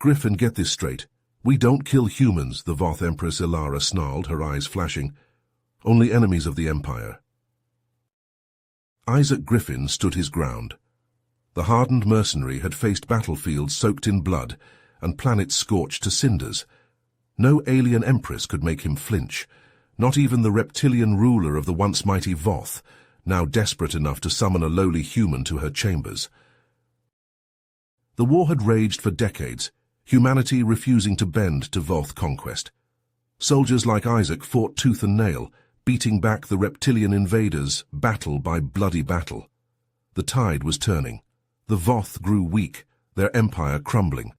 Griffin, get this straight. We don't kill humans, the Voth Empress Ilara snarled, her eyes flashing. Only enemies of the Empire. Isaac Griffin stood his ground. The hardened mercenary had faced battlefields soaked in blood and planets scorched to cinders. No alien empress could make him flinch, not even the reptilian ruler of the once mighty Voth, now desperate enough to summon a lowly human to her chambers. The war had raged for decades, humanity refusing to bend to Voth conquest. Soldiers like Isaac fought tooth and nail, beating back the reptilian invaders, battle by bloody battle. The tide was turning. The Voth grew weak, their empire crumbling.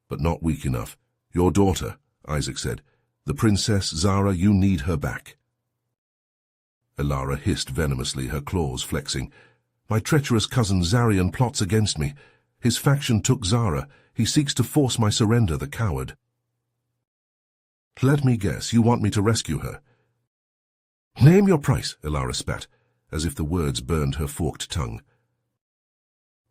But not weak enough. Your daughter, Isaac said. The Princess Zara, you need her back. Ilara hissed venomously, her claws flexing. My treacherous cousin Zarian plots against me. His faction took Zara. He seeks to force my surrender, the coward. Let me guess, you want me to rescue her? Name your price, Ilara spat, as if the words burned her forked tongue.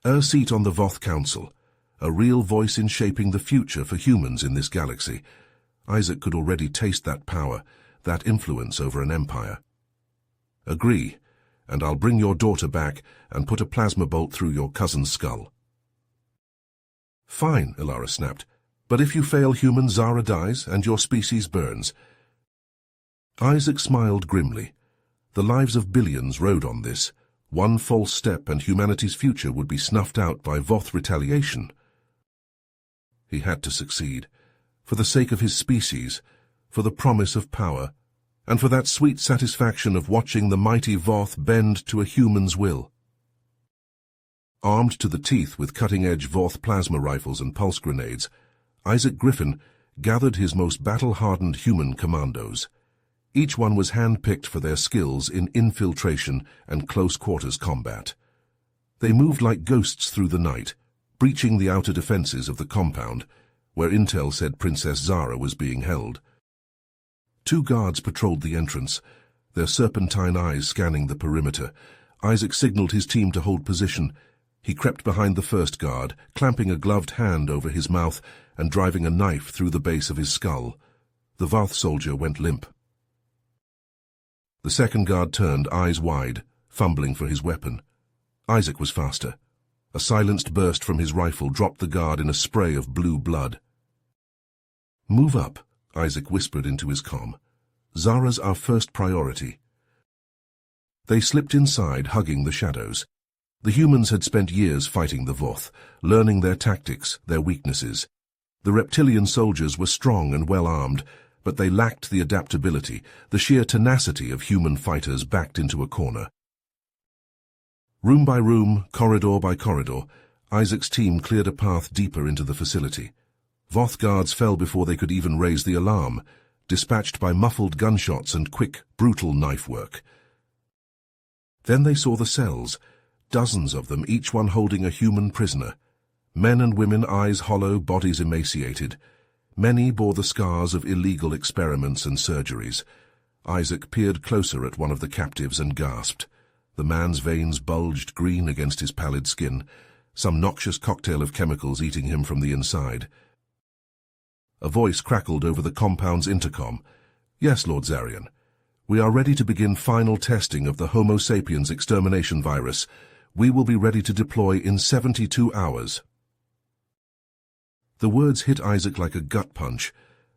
A seat on the Voth Council, a real voice in shaping the future for humans in this galaxy. Isaac could already taste that power, that influence over an empire. Agree, and I'll bring your daughter back and put a plasma bolt through your cousin's skull. Fine, Ilara snapped, but if you fail, human Zara dies and your species burns. Isaac smiled grimly. The lives of billions rode on this. One false step and humanity's future would be snuffed out by Voth retaliation. He had to succeed, for the sake of his species, for the promise of power, and for that sweet satisfaction of watching the mighty Voth bend to a human's will. Armed to the teeth with cutting-edge Voth plasma rifles and pulse grenades, Isaac Griffin gathered his most battle-hardened human commandos. Each one was hand-picked for their skills in infiltration and close-quarters combat. They moved like ghosts through the night, breaching the outer defenses of the compound, where intel said Princess Zara was being held. 2 guards patrolled the entrance, their serpentine eyes scanning the perimeter. Isaac signaled his team to hold position. He crept behind the first guard, clamping a gloved hand over his mouth and driving a knife through the base of his skull. The Voth soldier went limp. The second guard turned, eyes wide, fumbling for his weapon. Isaac was faster. A silenced burst from his rifle dropped the guard in a spray of blue blood. Move up, Isaac whispered into his comm. Zara's our first priority. They slipped inside, hugging the shadows. The humans had spent years fighting the Voth, learning their tactics, their weaknesses. The reptilian soldiers were strong and well-armed, but they lacked the adaptability, the sheer tenacity of human fighters backed into a corner. Room by room, corridor by corridor, Isaac's team cleared a path deeper into the facility. Voth guards fell before they could even raise the alarm, dispatched by muffled gunshots and quick, brutal knife work. Then they saw the cells, dozens of them, each one holding a human prisoner. Men and women, eyes hollow, bodies emaciated. Many bore the scars of illegal experiments and surgeries. Isaac peered closer at one of the captives and gasped. The man's veins bulged green against his pallid skin, some noxious cocktail of chemicals eating him from the inside. A voice crackled over the compound's intercom. Yes, Lord Zarian. We are ready to begin final testing of the Homo sapiens extermination virus. We will be ready to deploy in 72 hours. The words hit Isaac like a gut punch.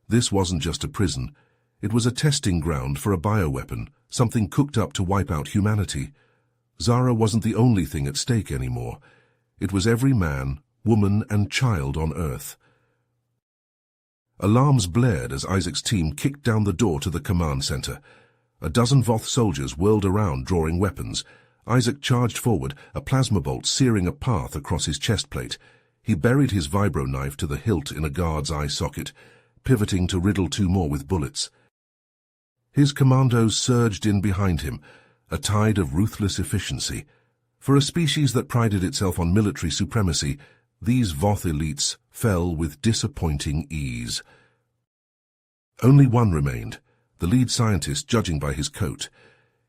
This wasn't just a prison. It was a testing ground for a bioweapon, something cooked up to wipe out humanity. Zara wasn't the only thing at stake anymore. It was every man, woman, and child on Earth. Alarms blared as Isaac's team kicked down the door to the command center. A dozen Voth soldiers whirled around, drawing weapons. Isaac charged forward, a plasma bolt searing a path across his chest plate. He buried his vibro knife to the hilt in a guard's eye socket, pivoting to riddle 2 more with bullets. His commandos surged in behind him, a tide of ruthless efficiency. For a species that prided itself on military supremacy, these Voth elites fell with disappointing ease. Only one remained, the lead scientist, judging by his coat.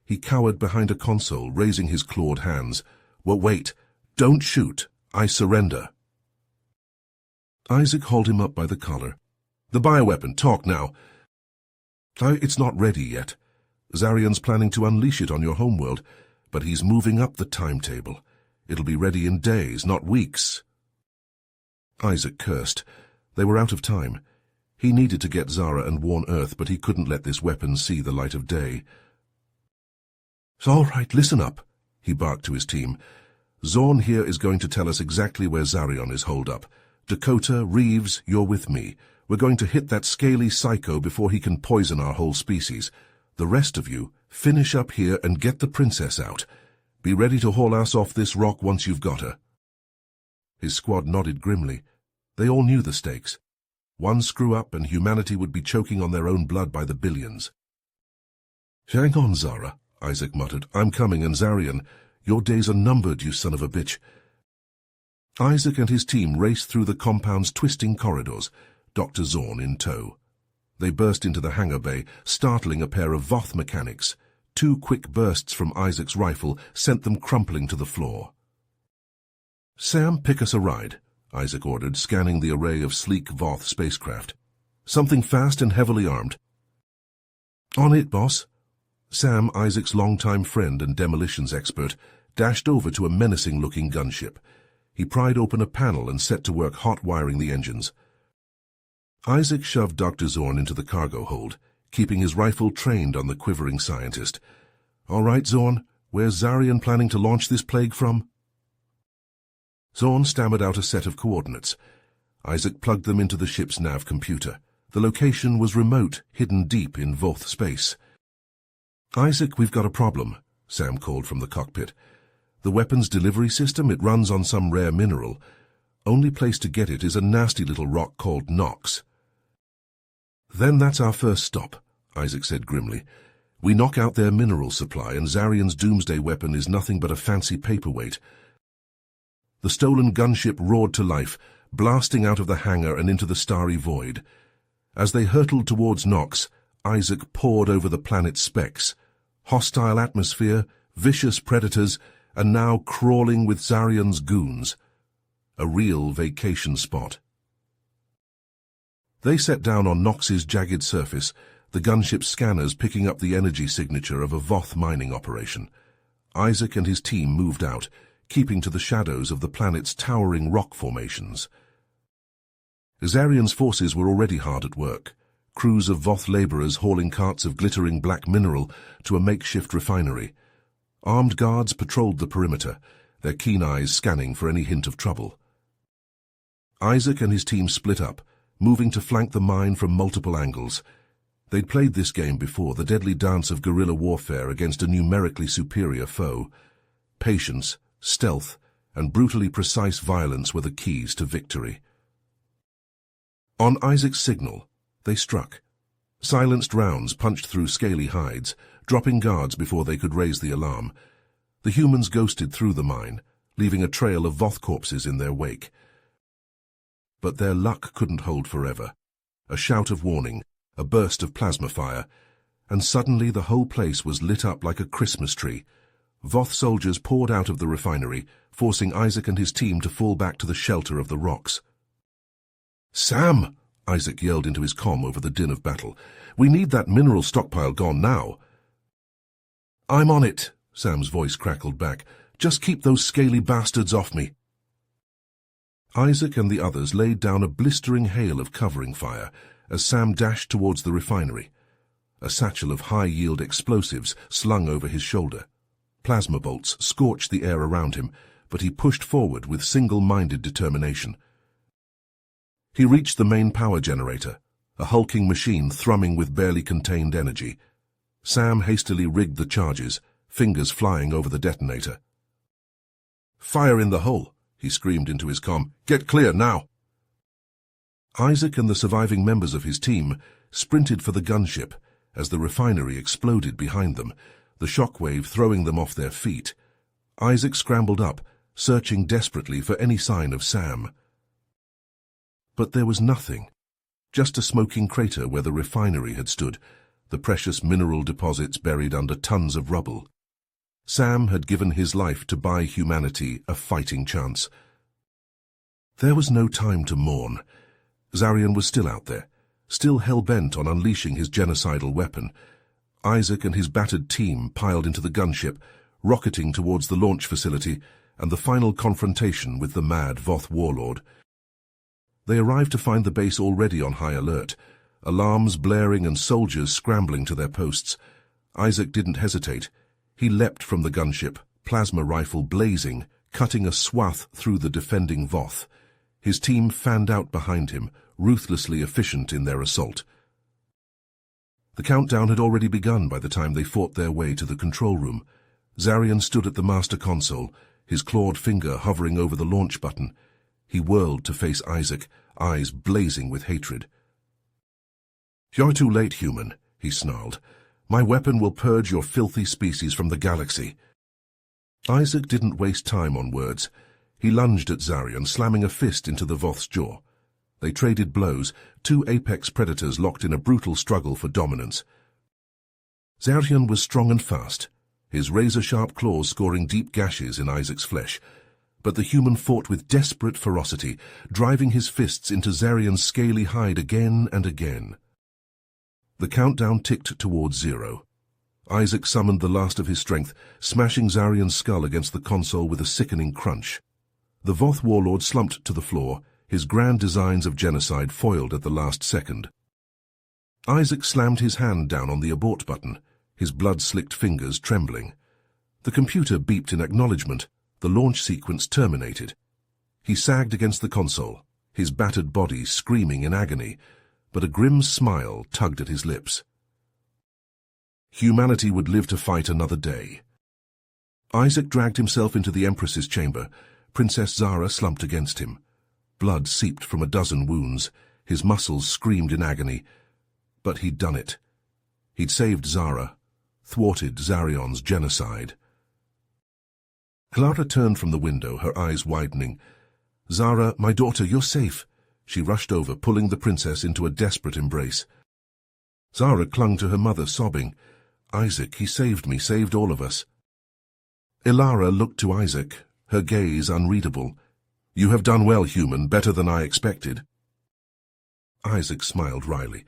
He cowered behind a console, raising his clawed hands. Well, wait, don't shoot. I surrender. Isaac hauled him up by the collar. "The bioweapon, talk now." "It's not ready yet. Zarian's planning to unleash it on your homeworld, but he's moving up the timetable. It'll be ready in days, not weeks." Isaac cursed. They were out of time. He needed to get Zara and warn Earth, but he couldn't let this weapon see the light of day. "All right, listen up," he barked to his team. "Zorn here is going to tell us exactly where Zarion is holed up. Dakota, Reeves, you're with me. We're going to hit that scaly psycho before he can poison our whole species. The rest of you, finish up here and get the princess out. Be ready to haul us off this rock once you've got her." His squad nodded grimly. They all knew the stakes. One screw-up and humanity would be choking on their own blood by the billions. "Hang on, Zara," Isaac muttered. "I'm coming, and Zarian, your days are numbered, you son of a bitch." Isaac and his team raced through the compound's twisting corridors, Dr. Zorn in tow. They burst into the hangar bay, startling a pair of Voth mechanics. 2 quick bursts from Isaac's rifle sent them crumpling to the floor. "Sam, pick us a ride," Isaac ordered, scanning the array of sleek Voth spacecraft. "Something fast and heavily armed." "On it, boss." Sam, Isaac's longtime friend and demolitions expert, dashed over to a menacing-looking gunship. He pried open a panel and set to work hot-wiring the engines. Isaac shoved Dr. Zorn into the cargo hold, keeping his rifle trained on the quivering scientist. "All right, Zorn, where's Zarian planning to launch this plague from?" Zorn stammered out a set of coordinates. Isaac plugged them into the ship's nav computer. The location was remote, hidden deep in Voth space. "Isaac, we've got a problem," Sam called from the cockpit. "The weapons delivery system, it runs on some rare mineral. Only place to get it is a nasty little rock called Nox." "Then that's our first stop," Isaac said grimly. "We knock out their mineral supply, and Zarian's doomsday weapon is nothing but a fancy paperweight." The stolen gunship roared to life, blasting out of the hangar and into the starry void. As they hurtled towards Nox, Isaac pored over the planet's specs. Hostile atmosphere, vicious predators, and now crawling with Zarian's goons. A real vacation spot. They set down on Nox's jagged surface, the gunship's scanners picking up the energy signature of a Voth mining operation. Isaac and his team moved out, keeping to the shadows of the planet's towering rock formations. Zarian's forces were already hard at work, crews of Voth laborers hauling carts of glittering black mineral to a makeshift refinery. Armed guards patrolled the perimeter, their keen eyes scanning for any hint of trouble. Isaac and his team split up, moving to flank the mine from multiple angles. They'd played this game before, the deadly dance of guerrilla warfare against a numerically superior foe. Patience, stealth, and brutally precise violence were the keys to victory. On Isaac's signal, they struck. Silenced rounds punched through scaly hides, dropping guards before they could raise the alarm. The humans ghosted through the mine, leaving a trail of Voth corpses in their wake. But their luck couldn't hold forever. A shout of warning, a burst of plasma fire, and suddenly the whole place was lit up like a Christmas tree. Voth soldiers poured out of the refinery, forcing Isaac and his team to fall back to the shelter of the rocks. "Sam!" Isaac yelled into his comm over the din of battle. "We need that mineral stockpile gone now." "I'm on it," Sam's voice crackled back. "Just keep those scaly bastards off me." Isaac and the others laid down a blistering hail of covering fire as Sam dashed towards the refinery. A satchel of high-yield explosives slung over his shoulder. Plasma bolts scorched the air around him, but he pushed forward with single-minded determination. He reached the main power generator, a hulking machine thrumming with barely contained energy. Sam hastily rigged the charges, fingers flying over the detonator. "Fire in the hole," he screamed into his comm. "Get clear now." Isaac and the surviving members of his team sprinted for the gunship as the refinery exploded behind them, the shockwave throwing them off their feet. Isaac scrambled up, searching desperately for any sign of Sam. But there was nothing. Just a smoking crater where the refinery had stood, the precious mineral deposits buried under tons of rubble. Sam had given his life to buy humanity a fighting chance. There was no time to mourn. Zarian was still out there, still hell-bent on unleashing his genocidal weapon. Isaac and his battered team piled into the gunship, rocketing towards the launch facility and the final confrontation with the mad Voth warlord. They arrived to find the base already on high alert, alarms blaring and soldiers scrambling to their posts. Isaac didn't hesitate. He leapt from the gunship, plasma rifle blazing, cutting a swath through the defending Voth. His team fanned out behind him, ruthlessly efficient in their assault. The countdown had already begun by the time they fought their way to the control room. Zarian stood at the master console, his clawed finger hovering over the launch button. He whirled to face Isaac, eyes blazing with hatred. "You're too late, human," he snarled. "My weapon will purge your filthy species from the galaxy." Isaac didn't waste time on words. He lunged at Zarian, slamming a fist into the Voth's jaw. They traded blows, two apex predators locked in a brutal struggle for dominance. Zarian was strong and fast, his razor-sharp claws scoring deep gashes in Isaac's flesh. But the human fought with desperate ferocity, driving his fists into Zarian's scaly hide again and again. The countdown ticked towards 0. Isaac summoned the last of his strength, smashing Zarian's skull against the console with a sickening crunch. The Voth warlord slumped to the floor, his grand designs of genocide foiled at the last second. Isaac slammed his hand down on the abort button, his blood-slicked fingers trembling. The computer beeped in acknowledgement. The launch sequence terminated. He sagged against the console, his battered body screaming in agony, but a grim smile tugged at his lips. Humanity would live to fight another day. Isaac dragged himself into the Empress's chamber. Princess Zara slumped against him. Blood seeped from a dozen wounds. His muscles screamed in agony. But he'd done it. He'd saved Zara, thwarted Zarion's genocide. Clara turned from the window, her eyes widening. "Zara, my daughter, you're safe." She rushed over, pulling the princess into a desperate embrace. Zara clung to her mother, sobbing. "Isaac, he saved me, saved all of us." Ilara looked to Isaac, her gaze unreadable. "You have done well, human, better than I expected." Isaac smiled wryly,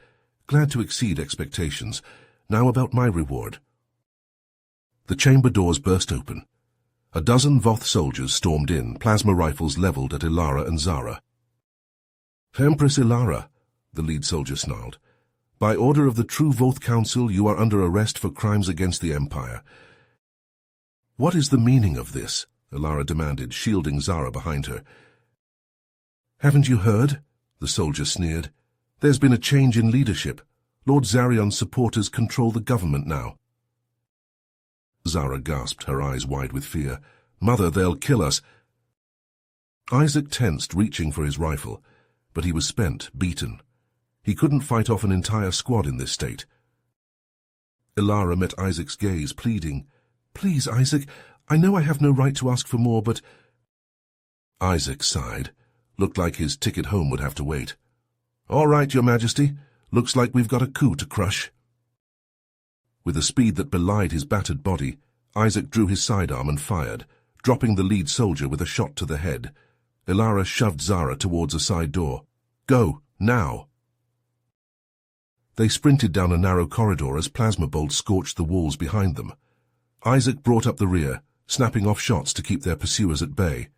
glad to exceed expectations. "Now about my reward." The chamber doors burst open. A dozen Voth soldiers stormed in, plasma rifles leveled at Ilara and Zara. "Empress Ilara," the lead soldier snarled, "by order of the true Voth Council, you are under arrest for crimes against the Empire." "What is the meaning of this?" Ilara demanded, shielding Zara behind her. "Haven't you heard?" the soldier sneered. "There's been a change in leadership. Lord Zarion's supporters control the government now." Zara gasped, her eyes wide with fear. "Mother, they'll kill us." Isaac tensed, reaching for his rifle, but he was spent, beaten. He couldn't fight off an entire squad in this state. Ilara met Isaac's gaze, pleading, "Please, Isaac, I know I have no right to ask for more, but—" Isaac sighed. Looked like his ticket home would have to wait. "All right, Your Majesty. Looks like we've got a coup to crush." With a speed that belied his battered body, Isaac drew his sidearm and fired, dropping the lead soldier with a shot to the head. Ilara shoved Zara towards a side door. "Go, now!" They sprinted down a narrow corridor as plasma bolts scorched the walls behind them. Isaac brought up the rear, snapping off shots to keep their pursuers at bay.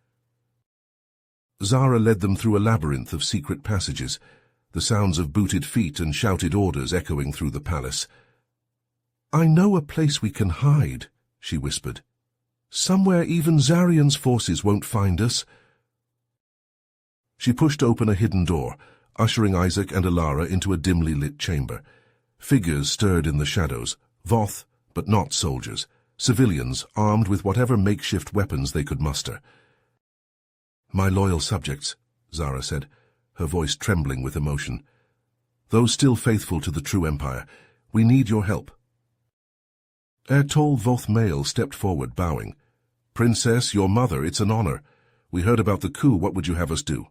Zara led them through a labyrinth of secret passages, the sounds of booted feet and shouted orders echoing through the palace. "I know a place we can hide," she whispered. "Somewhere even Zarion's forces won't find us." She pushed open a hidden door, ushering Isaac and Ilara into a dimly lit chamber. Figures stirred in the shadows, Voth, but not soldiers, civilians armed with whatever makeshift weapons they could muster. "My loyal subjects," Zara said, her voice trembling with emotion. "Those still faithful to the true Empire, we need your help." A tall Voth male stepped forward, bowing. "Princess, your mother, it's an honor. We heard about the coup. What would you have us do?"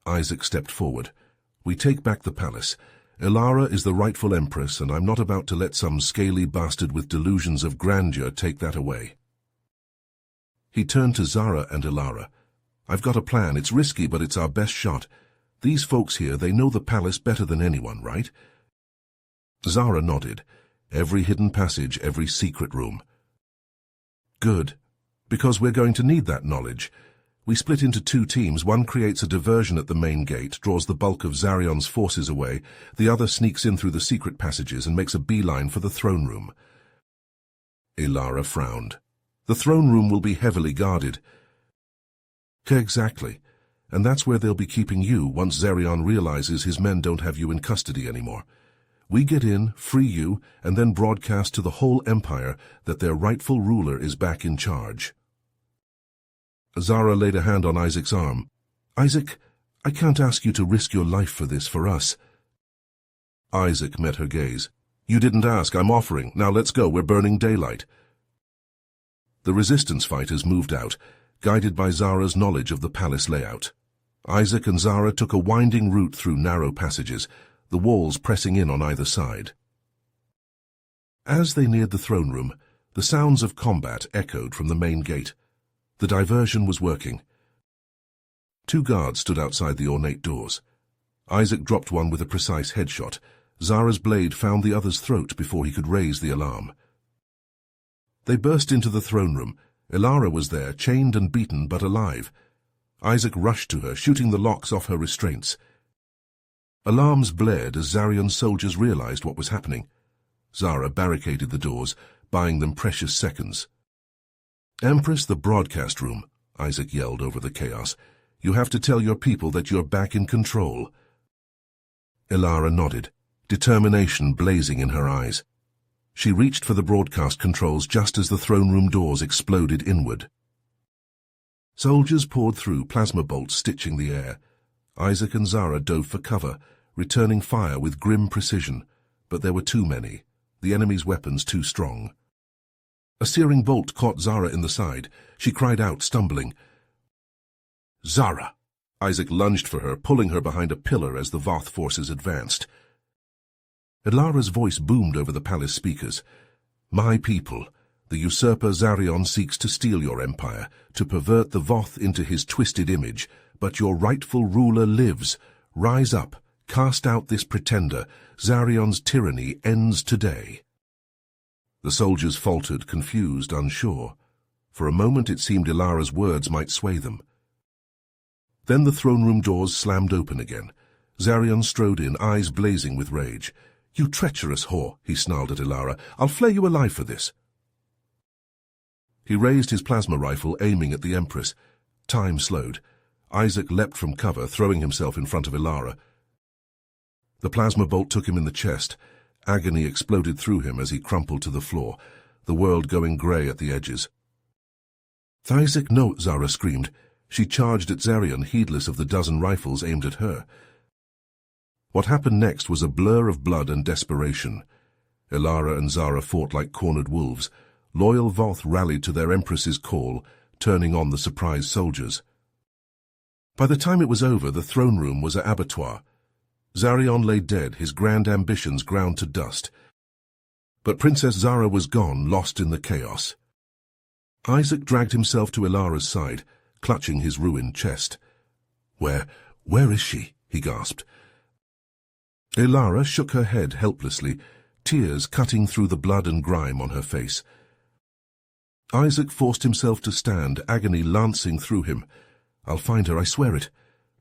Isaac stepped forward. "We take back the palace. Ilara is the rightful empress, and I'm not about to let some scaly bastard with delusions of grandeur take that away." He turned to Zara and Ilara. I've got a plan. It's risky, but it's our best shot. These folks here, they know the palace better than anyone, right? Zara nodded. Every hidden passage, every secret room. Good. Because we're going to need that knowledge. We split into 2 teams. One creates a diversion at the main gate, draws the bulk of Zarion's forces away. The other sneaks in through the secret passages and makes a beeline for the throne room. Ilara frowned. The throne room will be heavily guarded. Exactly. And that's where they'll be keeping you once Zarion realizes his men don't have you in custody anymore. We get in, free you, and then broadcast to the whole empire that their rightful ruler is back in charge. Zara laid a hand on Isaac's arm. Isaac, I can't ask you to risk your life for this, for us. Isaac met her gaze. You didn't ask, I'm offering. Now let's go, we're burning daylight. The resistance fighters moved out, guided by Zara's knowledge of the palace layout. Isaac and Zara took a winding route through narrow passages, the walls pressing in on either side. As they neared the throne room, the sounds of combat echoed from the main gate. The diversion was working. 2 guards stood outside the ornate doors. Isaac dropped one with a precise headshot. Zara's blade found the other's throat before he could raise the alarm. They burst into the throne room. Ilara was there, chained and beaten, but alive. Isaac rushed to her, shooting the locks off her restraints. Alarms blared as Zarion's soldiers realized what was happening. Zara barricaded the doors, buying them precious seconds. Empress, the broadcast room, Isaac yelled over the chaos. You have to tell your people that you're back in control. Ilara nodded, determination blazing in her eyes. She reached for the broadcast controls just as the throne room doors exploded inward. Soldiers poured through, plasma bolts stitching the air. Isaac and Zara dove for cover, returning fire with grim precision, but there were too many, the enemy's weapons too strong. A searing bolt caught Zara in the side. She cried out, stumbling. Zara! Isaac lunged for her, pulling her behind a pillar as the Voth forces advanced. Ilara's voice boomed over the palace speakers. My people, the usurper Zarion seeks to steal your empire, to pervert the Voth into his twisted image, but your rightful ruler lives. Rise up, cast out this pretender. Zarion's tyranny ends today. The soldiers faltered, confused, unsure. For a moment it seemed Ilara's words might sway them. Then the throne room doors slammed open again. Zarion strode in, eyes blazing with rage. You treacherous whore, he snarled at Ilara. I'll flay you alive for this. He raised his plasma rifle, aiming at the Empress. Time slowed. Isaac leapt from cover, throwing himself in front of Ilara. The plasma bolt took him in the chest. Agony exploded through him as he crumpled to the floor, the world going grey at the edges. Isaac, no, Zara screamed. She charged at Zarion, heedless of the dozen rifles aimed at her. What happened next was a blur of blood and desperation. Ilara and Zara fought like cornered wolves. Loyal Voth rallied to their Empress's call, turning on the surprised soldiers. By the time it was over, the throne room was an abattoir. Zarion lay dead, his grand ambitions ground to dust. But Princess Zara was gone, lost in the chaos. Isaac dragged himself to Ilara's side, clutching his ruined chest. Where is she? He gasped. Ilara shook her head helplessly, tears cutting through the blood and grime on her face. Isaac forced himself to stand, agony lancing through him. I'll find her, I swear it.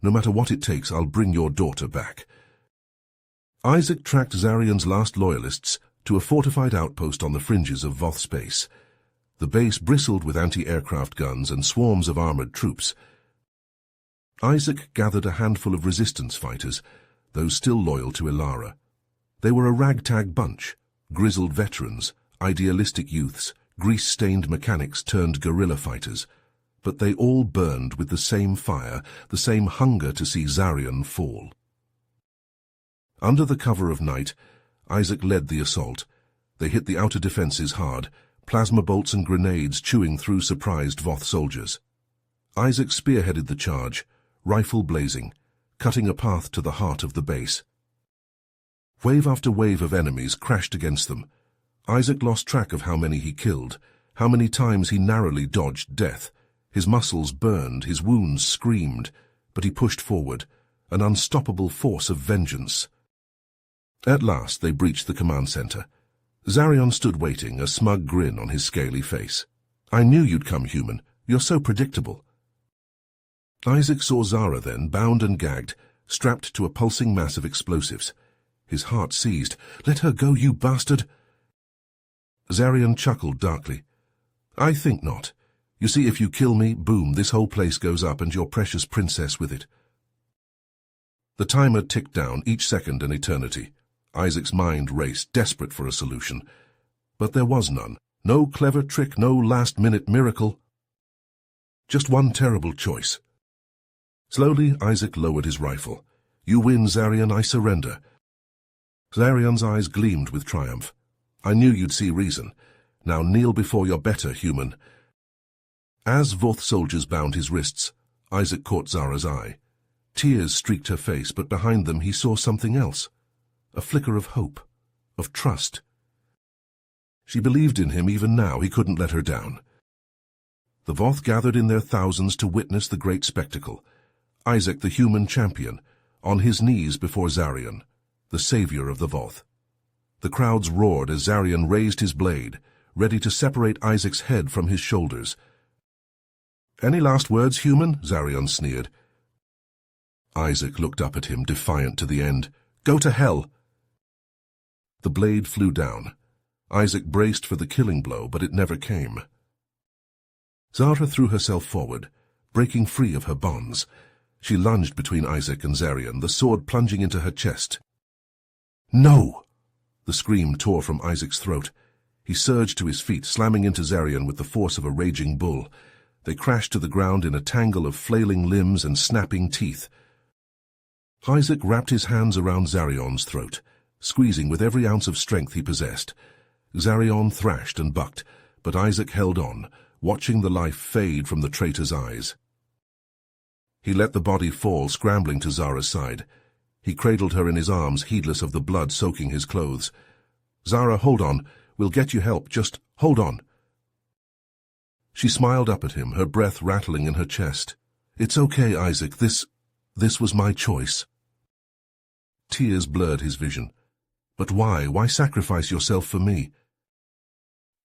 No matter what it takes, I'll bring your daughter back. Isaac tracked Zarion's last loyalists to a fortified outpost on the fringes of Voth space. The base bristled with anti-aircraft guns and swarms of armored troops. Isaac gathered a handful of resistance fighters, those still loyal to Ilara. They were a ragtag bunch, grizzled veterans, idealistic youths, grease-stained mechanics turned guerrilla fighters. But they all burned with the same fire, the same hunger to see Zarion fall. Under the cover of night, Isaac led the assault. They hit the outer defenses hard, plasma bolts and grenades chewing through surprised Voth soldiers. Isaac spearheaded the charge, rifle blazing, cutting a path to the heart of the base. Wave after wave of enemies crashed against them. Isaac lost track of how many he killed, how many times he narrowly dodged death. His muscles burned, his wounds screamed, but he pushed forward, an unstoppable force of vengeance. At last they breached the command center. Zarion stood waiting, a smug grin on his scaly face. "I knew you'd come, human. You're so predictable." Isaac saw Zara then, bound and gagged, strapped to a pulsing mass of explosives. His heart seized. "Let her go, you bastard!" Zarion chuckled darkly. "I think not. You see, if you kill me, boom, this whole place goes up and your precious princess with it." The timer ticked down, each second an eternity. Isaac's mind raced, desperate for a solution. But there was none. No clever trick, no last-minute miracle. Just one terrible choice. Slowly, Isaac lowered his rifle. "You win, Zarion, I surrender." Zarion's eyes gleamed with triumph. "I knew you'd see reason. Now kneel before your better, human." As Voth soldiers bound his wrists, Isaac caught Zara's eye. Tears streaked her face, but behind them he saw something else. A flicker of hope, of trust. She believed in him even now. He couldn't let her down. The Voth gathered in their thousands to witness the great spectacle. Isaac, the human champion, on his knees before Zarion, the savior of the Voth. The crowds roared as Zarion raised his blade, ready to separate Isaac's head from his shoulders. "Any last words, human?" Zarion sneered. Isaac looked up at him, defiant to the end. "Go to hell!" The blade flew down. Isaac braced for the killing blow, but it never came. Zara threw herself forward, breaking free of her bonds. She lunged between Isaac and Zarion, the sword plunging into her chest. "No!" The scream tore from Isaac's throat. He surged to his feet, slamming into Zarion with the force of a raging bull. They crashed to the ground in a tangle of flailing limbs and snapping teeth. Isaac wrapped his hands around Zarion's throat, squeezing with every ounce of strength he possessed. Zarion thrashed and bucked, but Isaac held on, watching the life fade from the traitor's eyes. He let the body fall, scrambling to Zara's side. He cradled her in his arms, heedless of the blood soaking his clothes. "Zara, hold on. We'll get you help. Just hold on." She smiled up at him, her breath rattling in her chest. "It's okay, Isaac. This was my choice." Tears blurred his vision. "But why? Why sacrifice yourself for me?"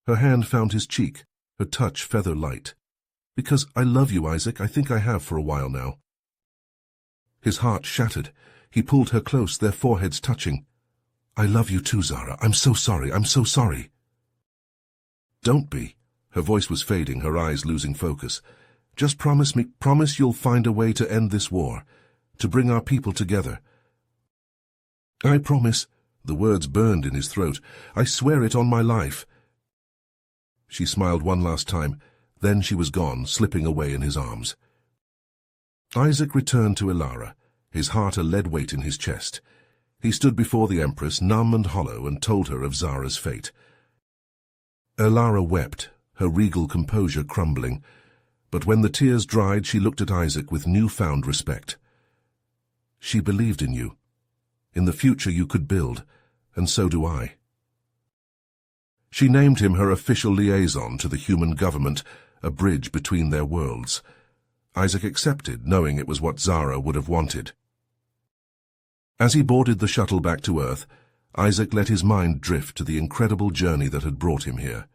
Her hand found his cheek, her touch feather light. "Because I love you, Isaac. I think I have for a while now." His heart shattered. He pulled her close, their foreheads touching. "I love you too, Zara. I'm so sorry. I'm so sorry." "Don't be." Her voice was fading, her eyes losing focus. "Just promise me, promise you'll find a way to end this war, to bring our people together." "I promise." The words burned in his throat. "I swear it on my life." She smiled one last time, then she was gone, slipping away in his arms. Isaac returned to Ilara, his heart a lead weight in his chest. He stood before the Empress, numb and hollow, and told her of Zara's fate. Ilara wept, her regal composure crumbling, but when the tears dried, she looked at Isaac with newfound respect. "She believed in you. In the future you could build, and so do I." She named him her official liaison to the human government, a bridge between their worlds. Isaac accepted, knowing it was what Zara would have wanted. As he boarded the shuttle back to Earth, Isaac let his mind drift to the incredible journey that had brought him here.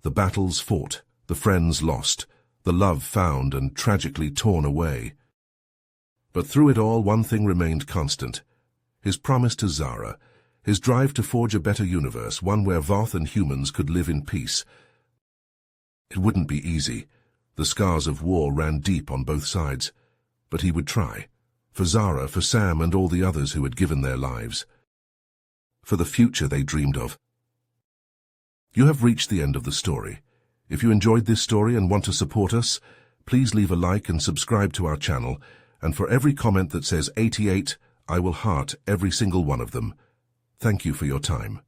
The battles fought, the friends lost, the love found and tragically torn away. But through it all, one thing remained constant: his promise to Zara, his drive to forge a better universe, one where Voth and humans could live in peace. It wouldn't be easy. The scars of war ran deep on both sides. But he would try. For Zara, for Sam, and all the others who had given their lives. For the future they dreamed of. You have reached the end of the story. If you enjoyed this story and want to support us, please leave a like and subscribe to our channel, and for every comment that says 88, I will heart every single one of them. Thank you for your time.